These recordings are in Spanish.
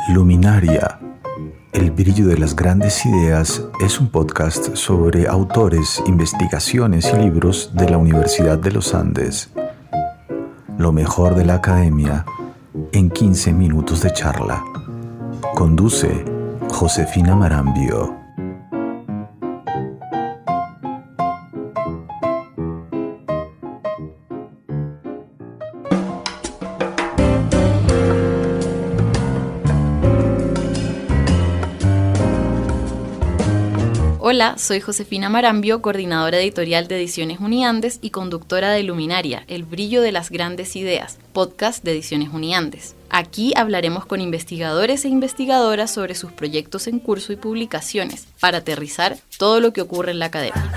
Luminaria, el brillo de las grandes ideas es un podcast sobre autores, investigaciones y libros de la Universidad de los Andes. Lo mejor de la academia en 15 minutos de charla. Conduce Josefina Marambio. Hola, soy Josefina Marambio, coordinadora editorial de Ediciones Uniandes y conductora de Luminaria, el brillo de las grandes ideas, podcast de Ediciones Uniandes. Aquí hablaremos con investigadores e investigadoras sobre sus proyectos en curso y publicaciones, para aterrizar todo lo que ocurre en la academia.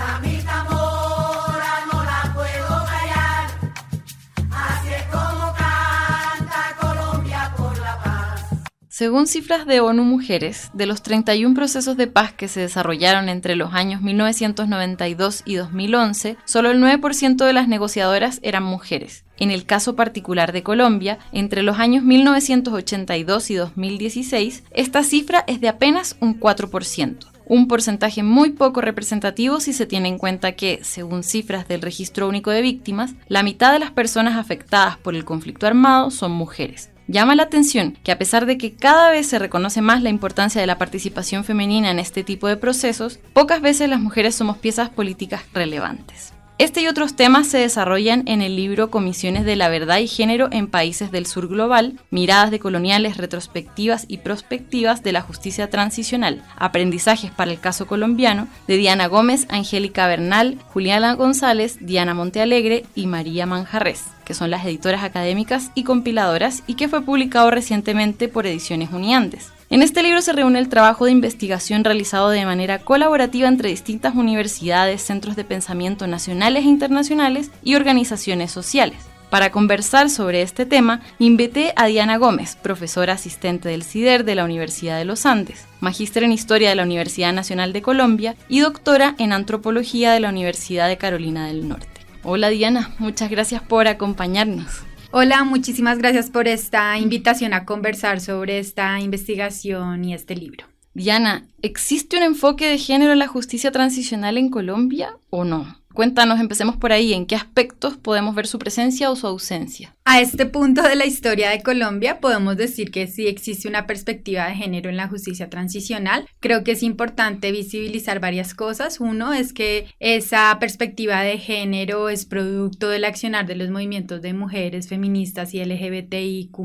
Según cifras de ONU Mujeres, de los 31 procesos de paz que se desarrollaron entre los años 1992 y 2011, solo el 9% de las negociadoras eran mujeres. En el caso particular de Colombia, entre los años 1982 y 2016, esta cifra es de apenas un 4%. Un porcentaje muy poco representativo si se tiene en cuenta que, según cifras del Registro Único de Víctimas, la mitad de las personas afectadas por el conflicto armado son mujeres. Llama la atención que a pesar de que cada vez se reconoce más la importancia de la participación femenina en este tipo de procesos, pocas veces las mujeres somos piezas políticas relevantes. Este y otros temas se desarrollan en el libro Comisiones de la Verdad y Género en Países del Sur Global, Miradas decoloniales, retrospectivas y prospectivas de la justicia transicional, Aprendizajes para el caso colombiano, de Diana Gómez, Angélica Bernal, Juliana González, Diana Montealegre y María Manjarrés, que son las editoras académicas y compiladoras y que fue publicado recientemente por Ediciones Uniandes. En este libro se reúne el trabajo de investigación realizado de manera colaborativa entre distintas universidades, centros de pensamiento nacionales e internacionales y organizaciones sociales. Para conversar sobre este tema, invité a Diana Gómez, profesora asistente del CIDER de la Universidad de los Andes, magíster en Historia de la Universidad Nacional de Colombia y doctora en Antropología de la Universidad de Carolina del Norte. Hola Diana, muchas gracias por acompañarnos. Hola, muchísimas gracias por esta invitación a conversar sobre esta investigación y este libro. Diana, ¿existe un enfoque de género en la justicia transicional en Colombia o no? Cuéntanos, empecemos por ahí, ¿en qué aspectos podemos ver su presencia o su ausencia? A este punto de la historia de Colombia podemos decir que sí existe una perspectiva de género en la justicia transicional. Creo que es importante visibilizar varias cosas. Uno es que esa perspectiva de género es producto del accionar de los movimientos de mujeres feministas y LGBTIQ+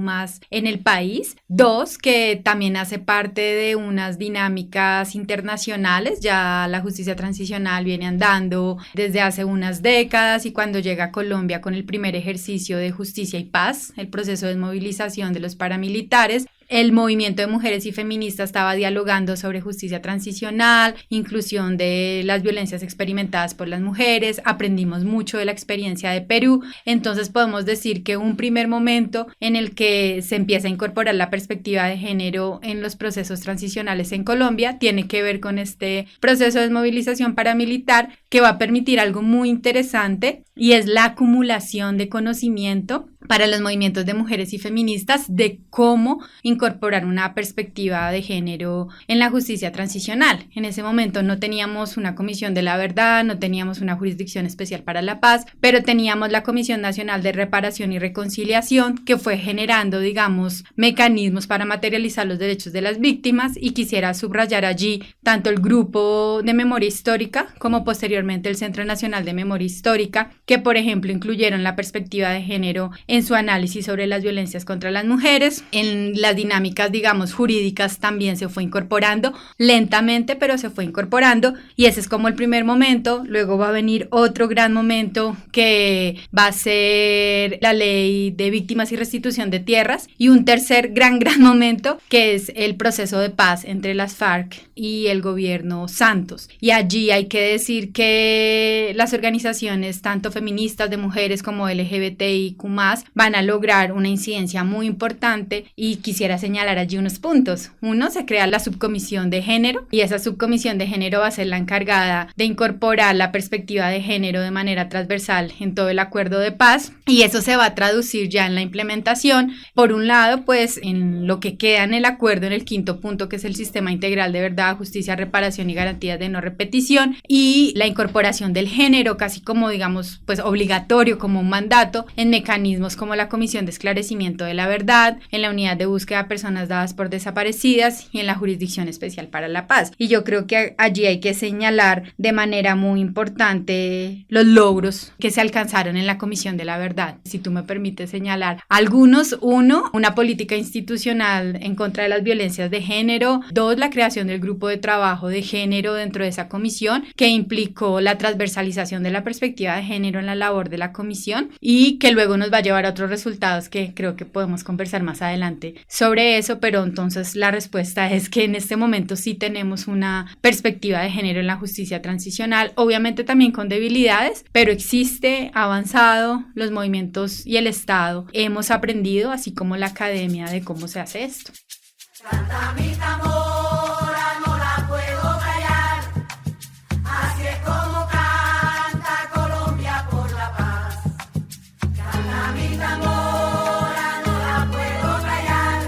en el país. Dos, que también hace parte de unas dinámicas internacionales. Ya la justicia transicional viene andando desde hace unas décadas y cuando llega a Colombia con el primer ejercicio de justicia y paz, el proceso de desmovilización de los paramilitares, el movimiento de mujeres y feministas estaba dialogando sobre justicia transicional, inclusión de las violencias experimentadas por las mujeres, aprendimos mucho de la experiencia de Perú, entonces podemos decir que un primer momento en el que se empieza a incorporar la perspectiva de género en los procesos transicionales en Colombia tiene que ver con este proceso de desmovilización paramilitar que va a permitir algo muy interesante y es la acumulación de conocimiento para los movimientos de mujeres y feministas de cómo incorporar una perspectiva de género en la justicia transicional. En ese momento no teníamos una comisión de la verdad, no teníamos una jurisdicción especial para la paz, pero teníamos la Comisión Nacional de Reparación y Reconciliación que fue generando, digamos, mecanismos para materializar los derechos de las víctimas y quisiera subrayar allí tanto el Grupo de Memoria Histórica como posteriormente el Centro Nacional de Memoria Histórica, que por ejemplo incluyeron la perspectiva de género en su análisis sobre las violencias contra las mujeres. En las dinámicas, digamos, jurídicas también se fue incorporando lentamente, pero se fue incorporando y ese es como el primer momento. Luego va a venir otro gran momento que va a ser la ley de víctimas y restitución de tierras y un tercer gran momento que es el proceso de paz entre las FARC y el gobierno Santos. Y allí hay que decir que las organizaciones tanto feministas de mujeres como LGBTIQ+ van a lograr una incidencia muy importante y quisiera quisiera señalar allí unos puntos. Uno, se crea la subcomisión de género y esa subcomisión de género va a ser la encargada de incorporar la perspectiva de género de manera transversal en todo el acuerdo de paz y eso se va a traducir ya en la implementación. Por un lado, pues en lo que queda en el acuerdo, en el quinto punto, que es el sistema integral de verdad, justicia, reparación y garantías de no repetición, y la incorporación del género casi como, digamos, pues obligatorio, como un mandato en mecanismos como la Comisión de Esclarecimiento de la Verdad, en la Unidad de Búsqueda de Personas Dadas por Desaparecidas y en la Jurisdicción Especial para la Paz. Y yo creo que allí hay que señalar de manera muy importante los logros que se alcanzaron en la Comisión de la Verdad. Si tú me permites señalar algunos: uno, una política institucional en contra de las violencias de género; dos, la creación del grupo de trabajo de género dentro de esa comisión, que implicó la transversalización de la perspectiva de género en la labor de la comisión y que luego nos va a llevar a otros resultados que creo que podemos conversar más adelante sobre eso, pero entonces la respuesta es que en este momento sí tenemos una perspectiva de género en la justicia transicional, obviamente también con debilidades, pero existe, ha avanzado, los movimientos y el Estado hemos aprendido, así como la academia, de cómo se hace esto. Canta mi tambora, no la puedo callar, así es como canta Colombia por la paz. Canta mi tambora, no la puedo callar,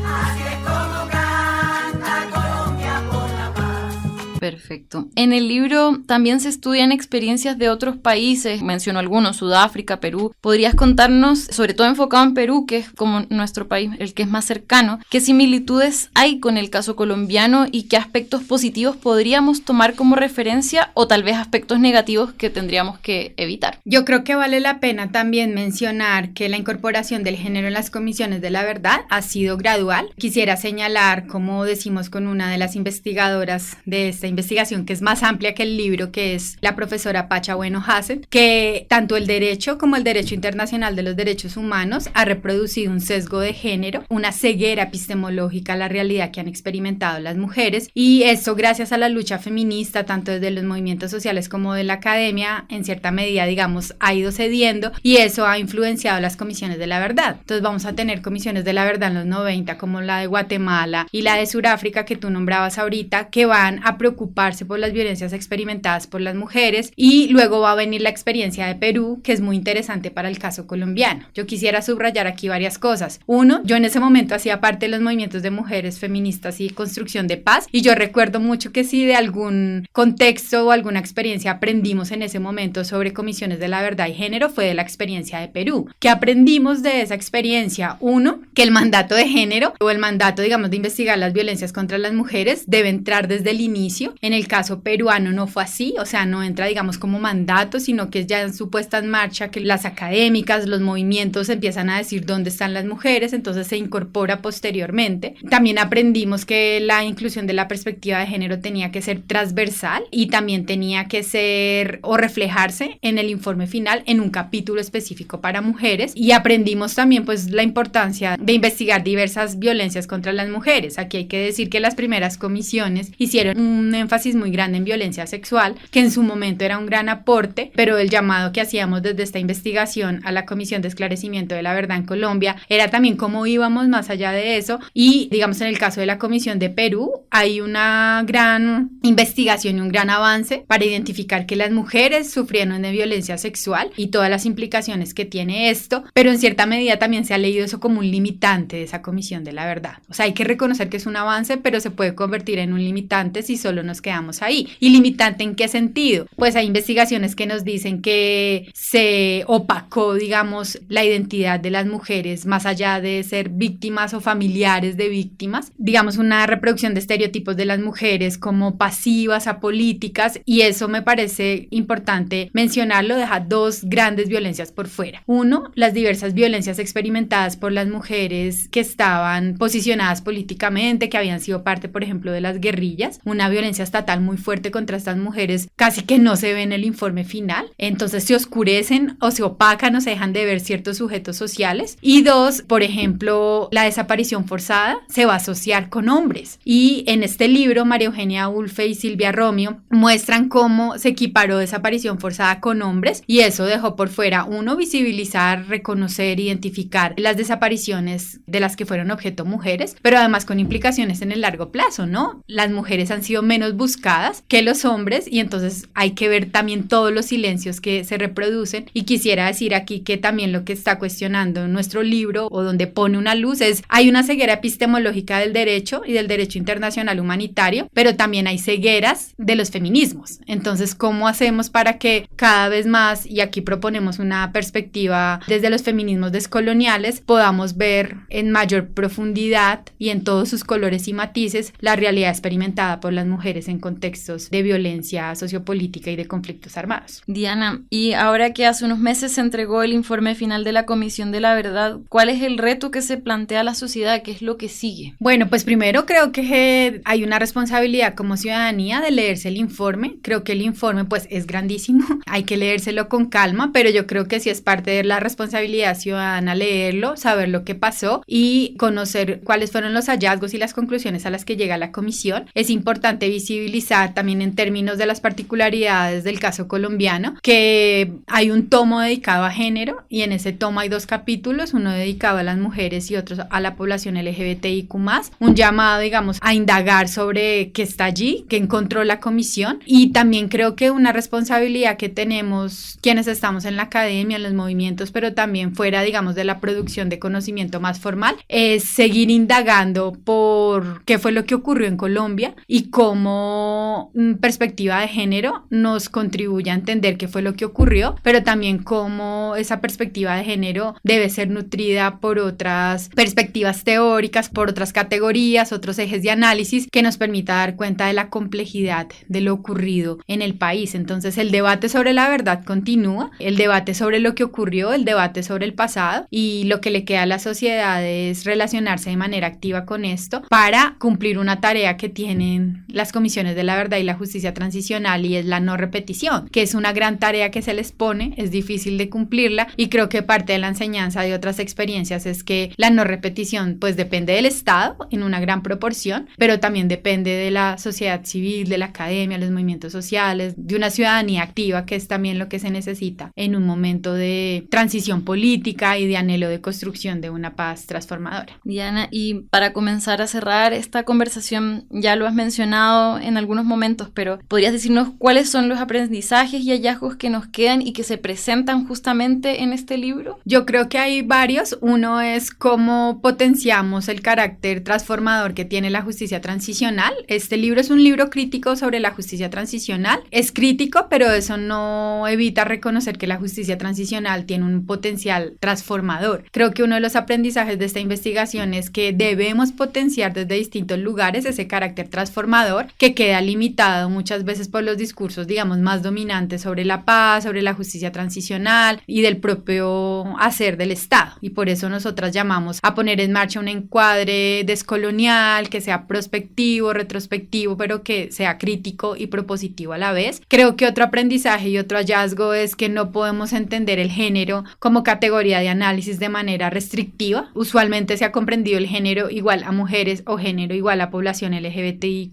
así es como canta Colombia por la paz. Perfecto. En el libro también se estudian experiencias de otros países, menciono algunos: Sudáfrica, Perú. ¿Podrías contarnos, sobre todo enfocado en Perú, que es como nuestro país, el que es más cercano, qué similitudes hay con el caso colombiano y qué aspectos positivos podríamos tomar como referencia o tal vez aspectos negativos que tendríamos que evitar? Yo creo que vale la pena también mencionar que la incorporación del género en las comisiones de la verdad ha sido gradual. Quisiera señalar, como decimos con una de las investigadoras de esta investigación, que es más amplia que el libro, que es la profesora Pacha Bueno Hassett, que tanto el derecho como el derecho internacional de los derechos humanos ha reproducido un sesgo de género, una ceguera epistemológica a la realidad que han experimentado las mujeres, y esto gracias a la lucha feminista, tanto desde los movimientos sociales como de la academia, en cierta medida, digamos, ha ido cediendo y eso ha influenciado las comisiones de la verdad. Entonces vamos a tener comisiones de la verdad en los 90, como la de Guatemala y la de Sudáfrica que tú nombrabas ahorita, que van a preocuparse por las violencias experimentadas por las mujeres, y luego va a venir la experiencia de Perú, que es muy interesante para el caso colombiano. Yo quisiera subrayar aquí varias cosas. Uno, yo en ese momento hacía parte de los movimientos de mujeres feministas y construcción de paz, y yo recuerdo mucho que si de algún contexto o alguna experiencia aprendimos en ese momento sobre comisiones de la verdad y género, fue de la experiencia de Perú. ¿Qué aprendimos de esa experiencia? Uno, que el mandato de género o el mandato, digamos, de investigar las violencias contra las mujeres debe entrar desde el inicio. En el caso peruano no fue así, o sea, no entra, digamos, como mandato, sino que ya en su puesta en marcha, que las académicas, los movimientos empiezan a decir dónde están las mujeres, entonces se incorpora posteriormente. También aprendimos que la inclusión de la perspectiva de género tenía que ser transversal y también tenía que ser o reflejarse en el informe final en un capítulo específico para mujeres, y aprendimos también pues la importancia de investigar diversas violencias contra las mujeres. Aquí hay que decir que las primeras comisiones hicieron un énfasis muy grande en violencia sexual, que en su momento era un gran aporte, pero el llamado que hacíamos desde esta investigación a la Comisión de Esclarecimiento de la Verdad en Colombia era también cómo íbamos más allá de eso, y digamos en el caso de la Comisión de Perú hay una gran investigación y un gran avance para identificar que las mujeres sufrieron de violencia sexual y todas las implicaciones que tiene esto, pero en cierta medida también se ha leído eso como un limitante de esa Comisión de la Verdad. O sea, hay que reconocer que es un avance, pero se puede convertir en un limitante si solo nos quedamos ahí. ¿Y limitante en qué sentido? Pues hay investigaciones que nos dicen que se opacó, digamos, la identidad de las mujeres más allá de ser víctimas o familiares de víctimas, digamos, una reproducción de estereotipos de las mujeres como pasivas, apolíticas, y eso me parece importante mencionarlo, deja dos grandes violencias por fuera. Uno, las diversas violencias experimentadas por las mujeres que estaban posicionadas políticamente, que habían sido parte, por ejemplo, de las guerrillas, una violencia estatal muy fuerte contra estas mujeres, casi que no se ve en el informe final, entonces se oscurecen o se opacan o se dejan de ver ciertos sujetos sociales. Y dos, por ejemplo, la desaparición forzada se va a asociar con hombres, y en este libro María Eugenia Ulfe y Silvia Romio muestran cómo se equiparó desaparición forzada con hombres, y eso dejó por fuera, uno, visibilizar, reconocer, identificar las desapariciones violaciones de las que fueron objeto mujeres, pero además con implicaciones en el largo plazo, ¿no? Las mujeres han sido menos buscadas que los hombres y entonces hay que ver también todos los silencios que se reproducen. Y quisiera decir aquí que también lo que está cuestionando nuestro libro o donde pone una luz es, hay una ceguera epistemológica del derecho y del derecho internacional humanitario, pero también hay cegueras de los feminismos. Entonces, ¿cómo hacemos para que cada vez más, y aquí proponemos una perspectiva desde los feminismos descoloniales, podamos ver en mayor profundidad y en todos sus colores y matices la realidad experimentada por las mujeres en contextos de violencia sociopolítica y de conflictos armados? Diana, y ahora que hace unos meses se entregó el informe final de la Comisión de la Verdad, ¿cuál es el reto que se plantea a la sociedad? ¿Qué es lo que sigue? Bueno, pues primero creo que hay una responsabilidad como ciudadanía de leerse el informe. Creo que el informe pues es grandísimo, hay que leérselo con calma, pero yo creo que sí es parte de la responsabilidad ciudadana leerlo, saber lo que pasó y conocer cuáles fueron los hallazgos y las conclusiones a las que llega la comisión. Es importante visibilizar también en términos de las particularidades del caso colombiano que hay un tomo dedicado a género y en ese tomo hay 2 capítulos, uno dedicado a las mujeres y otro a la población LGBTIQ+, un llamado, digamos, a indagar sobre qué está allí, qué encontró la comisión, y también creo que una responsabilidad que tenemos quienes estamos en la academia, en los movimientos, pero también fuera, digamos, de la producción de conocimiento más formal, es seguir indagando por qué fue lo que ocurrió en Colombia y cómo perspectiva de género nos contribuye a entender qué fue lo que ocurrió, pero también cómo esa perspectiva de género debe ser nutrida por otras perspectivas teóricas, por otras categorías, otros ejes de análisis que nos permita dar cuenta de la complejidad de lo ocurrido en el país. Entonces el debate sobre la verdad continúa, el debate sobre lo que ocurrió, el debate sobre el pasado, y lo que le queda a la sociedad es relacionarse de manera activa con esto para cumplir una tarea que tienen las comisiones de la verdad y la justicia transicional, y es la no repetición, que es una gran tarea que se les pone, es difícil de cumplirla, y creo que parte de la enseñanza de otras experiencias es que la no repetición pues depende del Estado en una gran proporción, pero también depende de la sociedad civil, de la academia, los movimientos sociales, de una ciudadanía activa, que es también lo que se necesita en un momento de transición política y de anhelo de construcción de una paz transformadora. Diana, y para comenzar a cerrar esta conversación, ya lo has mencionado en algunos momentos, pero ¿podrías decirnos cuáles son los aprendizajes y hallazgos que nos quedan y que se presentan justamente en este libro? Yo creo que hay varios. Uno es cómo potenciamos el carácter transformador que tiene la justicia transicional. Este libro es un libro crítico sobre la justicia transicional. Es crítico, pero eso no evita reconocer que la justicia transicional tiene un potencial transformador. Creo que uno de los aprendizajes de esta investigación es que debemos potenciar desde distintos lugares ese carácter transformador que queda limitado muchas veces por los discursos, digamos, más dominantes sobre la paz, sobre la justicia transicional y del propio hacer del Estado. Y por eso nosotras llamamos a poner en marcha un encuadre descolonial que sea prospectivo, retrospectivo, pero que sea crítico y propositivo a la vez. Creo que otro aprendizaje y otro hallazgo es que no podemos entender el género como categoría de análisis de manera restrictiva. Usualmente se ha comprendido el género igual a mujeres o género igual a población LGBTIQ+.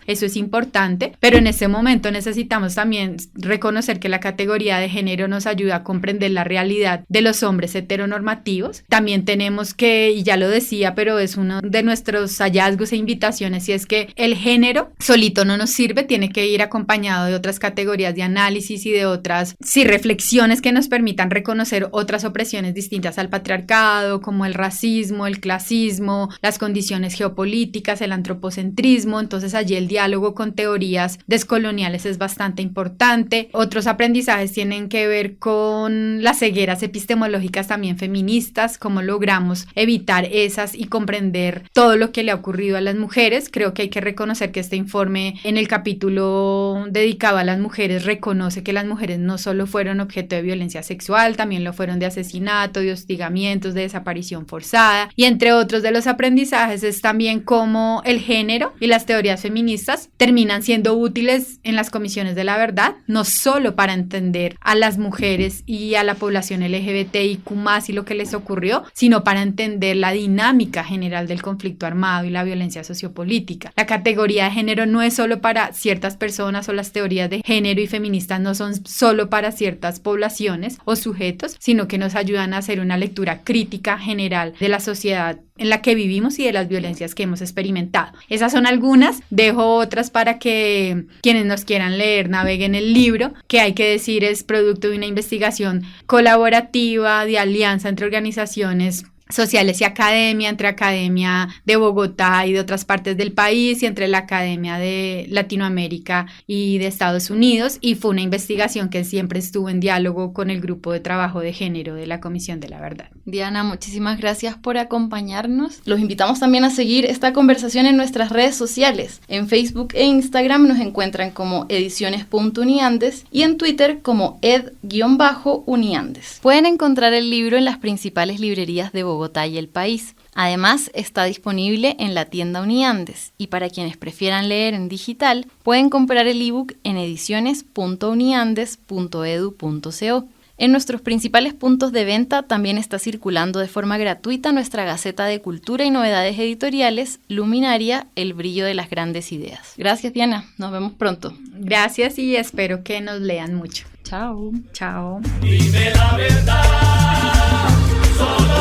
Eso es importante, pero en ese momento necesitamos también reconocer que la categoría de género nos ayuda a comprender la realidad de los hombres heteronormativos. También tenemos que, y ya lo decía, pero es uno de nuestros hallazgos e invitaciones, y es que el género solito no nos sirve, tiene que ir acompañado de otras categorías de análisis y de otras reflexiones que nos permitan reconocer otras opresiones distintas al patriarcado, como el racismo, el clasismo, las condiciones geopolíticas, el antropocentrismo. Entonces allí el diálogo con teorías descoloniales es bastante importante. Otros aprendizajes tienen que ver con las cegueras epistemológicas también feministas, cómo logramos evitar esas y comprender todo lo que le ha ocurrido a las mujeres. Creo que hay que reconocer que este informe, en el capítulo dedicado a las mujeres, reconoce que las mujeres no solo fueron objeto de violencia sexual, también lo fueron de asesinato, de hostigamientos, de desaparición forzada, y entre otros de los aprendizajes es también cómo el género y las teorías feministas terminan siendo útiles en las comisiones de la verdad, no solo para entender a las mujeres y a la población LGBTIQ+ y lo que les ocurrió, sino para entender la dinámica general del conflicto armado y la violencia sociopolítica. La categoría de género no es solo para ciertas personas, o las teorías de género y feministas no son solo para ciertas poblaciones o sujetos, sino que nos ayudan a hacer una lectura crítica general general de la sociedad en la que vivimos y de las violencias que hemos experimentado. Esas son algunas, dejo otras para que quienes nos quieran leer naveguen el libro, que hay que decir es producto de una investigación colaborativa, de alianza entre organizaciones sociales y academia, entre academia de Bogotá y de otras partes del país y entre la academia de Latinoamérica y de Estados Unidos, y fue una investigación que siempre estuvo en diálogo con el grupo de trabajo de género de la Comisión de la Verdad. Diana, muchísimas gracias por acompañarnos. Los invitamos también a seguir esta conversación en nuestras redes sociales. En Facebook e Instagram nos encuentran como ediciones.uniandes y en Twitter como ed_uniandes. Pueden encontrar el libro en las principales librerías de Bogotá y el país. Además, está disponible en la tienda Uniandes y para quienes prefieran leer en digital, pueden comprar el ebook en ediciones.uniandes.edu.co. En nuestros principales puntos de venta también está circulando de forma gratuita nuestra Gaceta de Cultura y Novedades Editoriales, Luminaria, El brillo de las grandes ideas. Gracias, Diana. Nos vemos pronto. Gracias y espero que nos lean mucho. Chao. Chao. Dime la verdad, solo